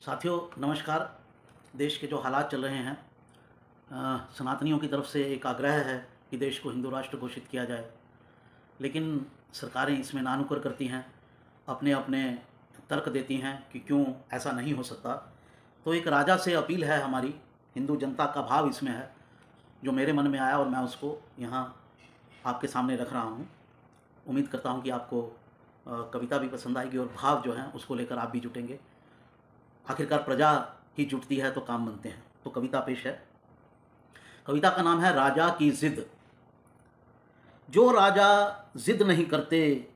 साथियों नमस्कार। देश के जो हालात चल रहे हैं, सनातनियों की तरफ से एक आग्रह है कि देश को हिंदू राष्ट्र घोषित किया जाए, लेकिन सरकारें इसमें नानुकर करती हैं, अपने अपने तर्क देती हैं कि क्यों ऐसा नहीं हो सकता। तो एक राजा से अपील है हमारी, हिंदू जनता का भाव इसमें है जो मेरे मन में आया और मैं उसको यहाँ आपके सामने रख रहा हूँ। उम्मीद करता हूँ कि आपको कविता भी पसंद आएगी और भाव जो हैं उसको लेकर आप भी जुटेंगे। आखिरकार प्रजा ही जुटती है तो काम बनते हैं। तो कविता पेश है। कविता का नाम है राजा की जिद। जो राजा जिद नहीं करते,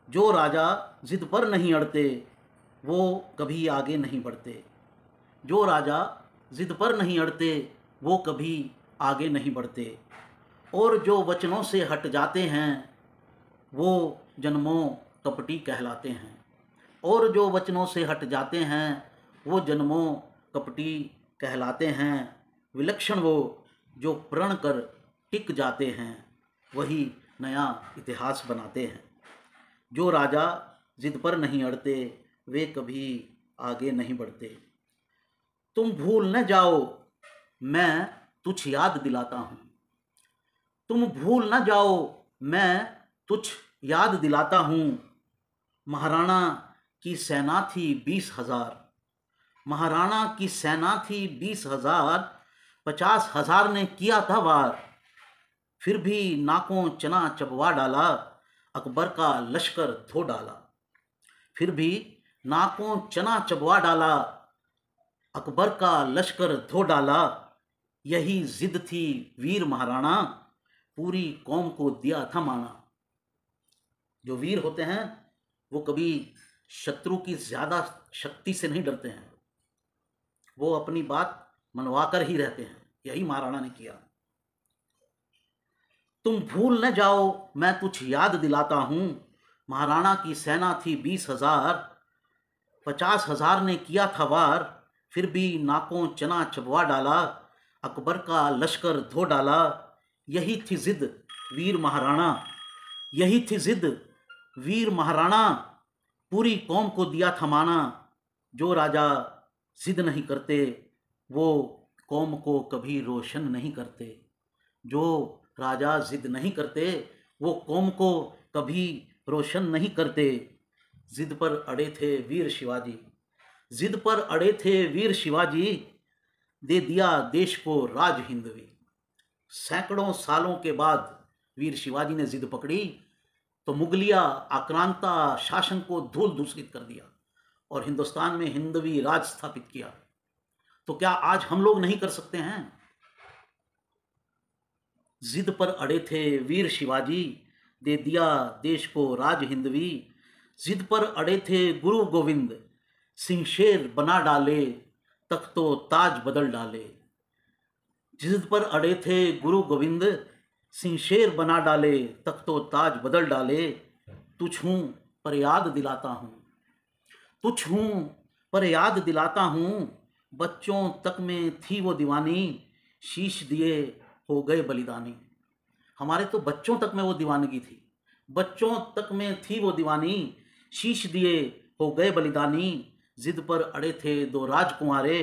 जो राजा जिद पर नहीं अड़ते, वो कभी आगे नहीं बढ़ते। जो राजा जिद पर नहीं अड़ते, वो कभी आगे नहीं बढ़ते। और जो वचनों से हट जाते हैं, वो जन्मों कपटी कहलाते हैं। और जो वचनों से हट जाते हैं, वो जन्मों कपटी कहलाते हैं। विलक्षण वो जो प्रण कर टिक जाते हैं, वही नया इतिहास बनाते हैं। जो राजा जिद पर नहीं अड़ते, वे कभी आगे नहीं बढ़ते। तुम भूल न जाओ, मैं तुझ याद दिलाता हूँ। तुम भूल न जाओ, मैं तुझ याद दिलाता हूँ। महाराणा की सेना थी 20,000। महाराणा की सेना थी 20,000। 50,000 ने किया था वार। फिर भी नाकों चना चबवा डाला, अकबर का लश्कर धो डाला। फिर भी नाकों चना चबवा डाला, अकबर का लश्कर धो डाला। यही जिद थी वीर महाराणा, पूरी कौम को दिया था माना। जो वीर होते हैं वो कभी शत्रु की ज़्यादा शक्ति से नहीं डरते हैं, वो अपनी बात मनवाकर ही रहते हैं। यही महाराणा ने किया। तुम भूल न जाओ, मैं तुझ याद दिलाता हूँ। महाराणा की सेना थी 20,000। 50,000 ने किया था वार। फिर भी नाकों चना चबवा डाला, अकबर का लश्कर धो डाला। यही थी जिद वीर महाराणा, यही थी जिद वीर महाराणा, पूरी कौम को दिया था माना। जो राजा जिद नहीं करते, वो कौम को कभी रोशन नहीं करते। जो राजा जिद नहीं करते, वो कौम को कभी रोशन नहीं करते। जिद पर अड़े थे वीर शिवाजी, जिद पर अड़े थे वीर शिवाजी, दे दिया देश को राज हिंदवी। सैकड़ों सालों के बाद वीर शिवाजी ने जिद पकड़ी तो मुगलिया आक्रांता शासन को धूल दूषित कर दिया और हिंदुस्तान में हिंदवी राज स्थापित किया। तो क्या आज हम लोग नहीं कर सकते हैं? जिद पर अड़े थे वीर शिवाजी, दे दिया देश को राज हिंदवी। जिद पर अड़े थे गुरु गोविंद, सिंह शेर बना डाले, तख्तो ताज बदल डाले। जिद पर अड़े थे गुरु गोविंद, सिंह शेर बना डाले, तख्तो ताज बदल डाले। तुझ हूँ पर याद दिलाता हूँ, तुझ हूँ पर याद दिलाता हूँ। बच्चों तक में थी वो दीवानी, शीश दिए हो गए बलिदानी। हमारे तो बच्चों तक में वो दीवानगी थी, बच्चों तक में थी वो दीवानी, शीश दिए हो गए बलिदानी। जिद पर अड़े थे दो राजकुमारे,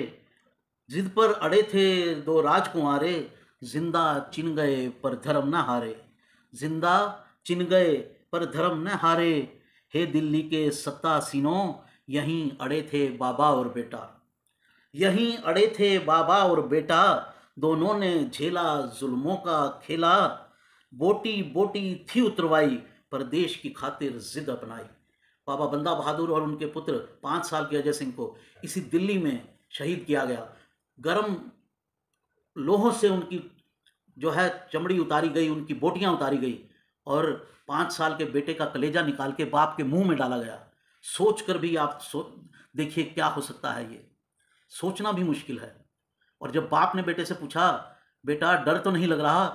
जिद पर अड़े थे दो राजकुमारे, जिंदा चिन गए पर धर्म न हारे। जिंदा चिन गए पर धर्म न हारे। हे दिल्ली के सत्ता सीनों, यहीं अड़े थे बाबा और बेटा। यहीं अड़े थे बाबा और बेटा, दोनों ने झेला जुल्मों का खेला। बोटी बोटी थी उतरवाई, पर देश की खातिर जिद अपनाई। बाबा बंदा बहादुर और उनके पुत्र 5 साल के अजय सिंह को इसी दिल्ली में शहीद किया गया। गर्म लोहों से उनकी जो है चमड़ी उतारी गई, उनकी बोटियां उतारी गई और 5 साल के बेटे का कलेजा निकाल के बाप के मुंह में डाला गया। सोच कर भी आप देखिए क्या हो सकता है, ये सोचना भी मुश्किल है। और जब बाप ने बेटे से पूछा, बेटा डर तो नहीं लग रहा,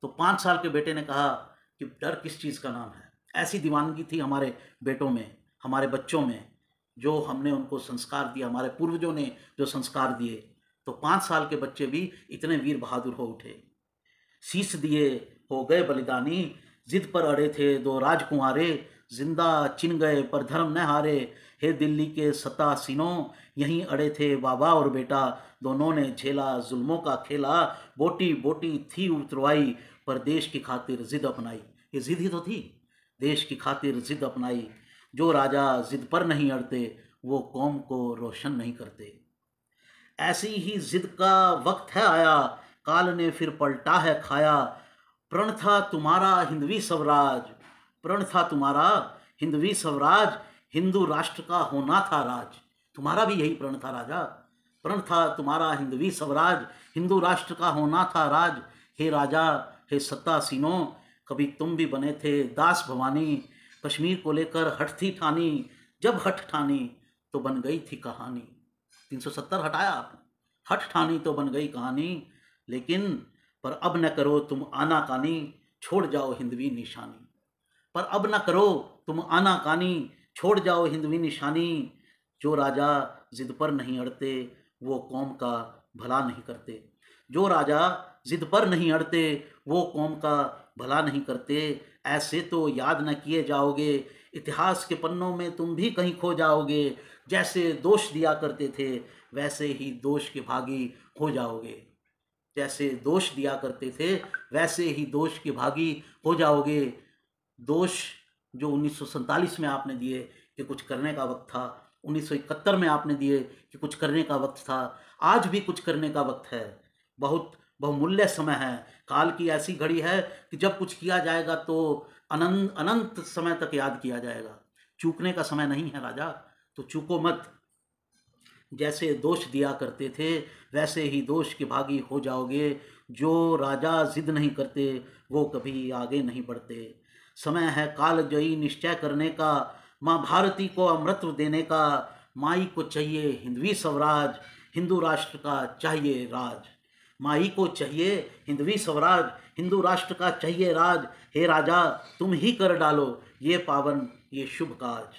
तो 5 साल के बेटे ने कहा कि डर किस चीज़ का नाम है। ऐसी दीवानगी थी हमारे बेटों में, हमारे बच्चों में, जो हमने उनको संस्कार दिया, हमारे पूर्वजों ने जो संस्कार दिए। तो 5 साल के बच्चे भी इतने वीर बहादुर हो उठे। शीश दिए हो गए बलिदानी, जिद पर अड़े थे दो राजकुमारे, जिंदा चिन गए पर धर्म न हारे। हे दिल्ली के सतासीनों, यहीं अड़े थे बाबा और बेटा, दोनों ने झेला जुल्मों का खेला। बोटी बोटी थी उतरवाई, पर देश की खातिर जिद अपनाई। ये जिद ही तो थी, देश की खातिर जिद अपनाई। जो राजा जिद पर नहीं अड़ते, वो कौम को रोशन नहीं करते। ऐसी ही जिद का वक्त है आया, काल ने फिर पलटा है खाया। प्रण था तुम्हारा हिंदवी स्वराज, प्रण था तुम्हारा हिंदवी स्वराज, हिंदू राष्ट्र का होना था राज। तुम्हारा भी यही प्रण था राजा, प्रण था तुम्हारा हिंदवी स्वराज, हिंदू राष्ट्र का होना था राज। हे राजा, हे सत्तासीनों, कभी तुम भी बने थे दास भवानी। कश्मीर को लेकर हठ थी ठानी, जब हठ ठानी तो बन गई थी कहानी। 370 हटाया आपने, हठ ठानी तो बन गई कहानी। लेकिन पर अब न करो तुम आनाकानी, छोड़ जाओ हिंदवी निशानी। पर अब न करो तुम आनाकानी, छोड़ जाओ हिंदवी निशानी। जो राजा जिद पर नहीं अड़ते, वो कौम का भला नहीं करते। जो राजा जिद पर नहीं अड़ते, वो कौम का भला नहीं करते। ऐसे तो याद न किए जाओगे, इतिहास के पन्नों में तुम भी कहीं खो जाओगे। जैसे दोष दिया करते थे, वैसे ही दोष के भागी हो जाओगे। जैसे दोष दिया करते थे, वैसे ही दोष के भागी हो जाओगे। दोष जो 1947 में आपने दिए कि कुछ करने का वक्त था, 1971 में आपने दिए कि कुछ करने का वक्त था, आज भी कुछ करने का वक्त है। बहुत बहुमूल्य समय है, काल की ऐसी घड़ी है कि जब कुछ किया जाएगा तो अनंत अनंत समय तक याद किया जाएगा। चूकने का समय नहीं है राजा, तो चूको मत। जैसे दोष दिया करते थे, वैसे ही दोष के भागी हो जाओगे। जो राजा जिद नहीं करते, वो कभी आगे नहीं बढ़ते। समय है कालजयी निश्चय करने का, माँ भारती को अमृत देने का। माई को चाहिए हिंदवी स्वराज, हिंदू राष्ट्र का चाहिए राज। माई को चाहिए हिंदवी स्वराज, हिंदू राष्ट्र का चाहिए राज। हे राजा, तुम ही कर डालो ये पावन ये शुभ काज,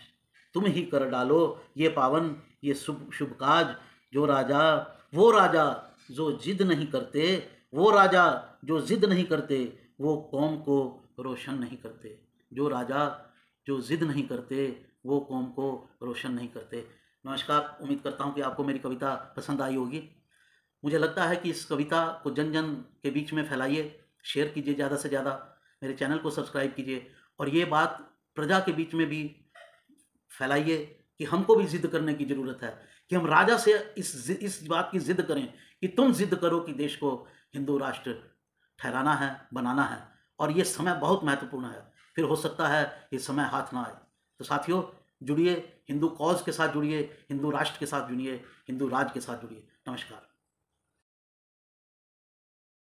तुम ही कर डालो ये पावन ये शुभ शुभ काज। जो राजा, वो राजा जो जिद नहीं करते, वो राजा जो जिद नहीं करते, वो कौम को रोशन नहीं करते। जो राजा जो जिद नहीं करते, वो कौम को रोशन नहीं करते। नमस्कार, उम्मीद करता हूँ कि आपको मेरी कविता पसंद आई होगी। मुझे लगता है कि इस कविता को जन जन के बीच में फैलाइए, शेयर कीजिए ज़्यादा से ज़्यादा, मेरे चैनल को सब्सक्राइब कीजिए और ये बात प्रजा के बीच में भी फैलाइए कि हमको भी जिद करने की ज़रूरत है, कि हम राजा से इस बात की जिद करें कि तुम जिद करो कि देश को हिंदू राष्ट्र ठहराना है, बनाना है। और ये समय बहुत महत्वपूर्ण है, फिर हो सकता है ये समय हाथ ना आए। तो साथियों, जुड़िए, हिंदू कॉज के साथ जुड़िए, हिंदू राष्ट्र के साथ जुड़िए, हिंदू राज के साथ जुड़िए। नमस्कार।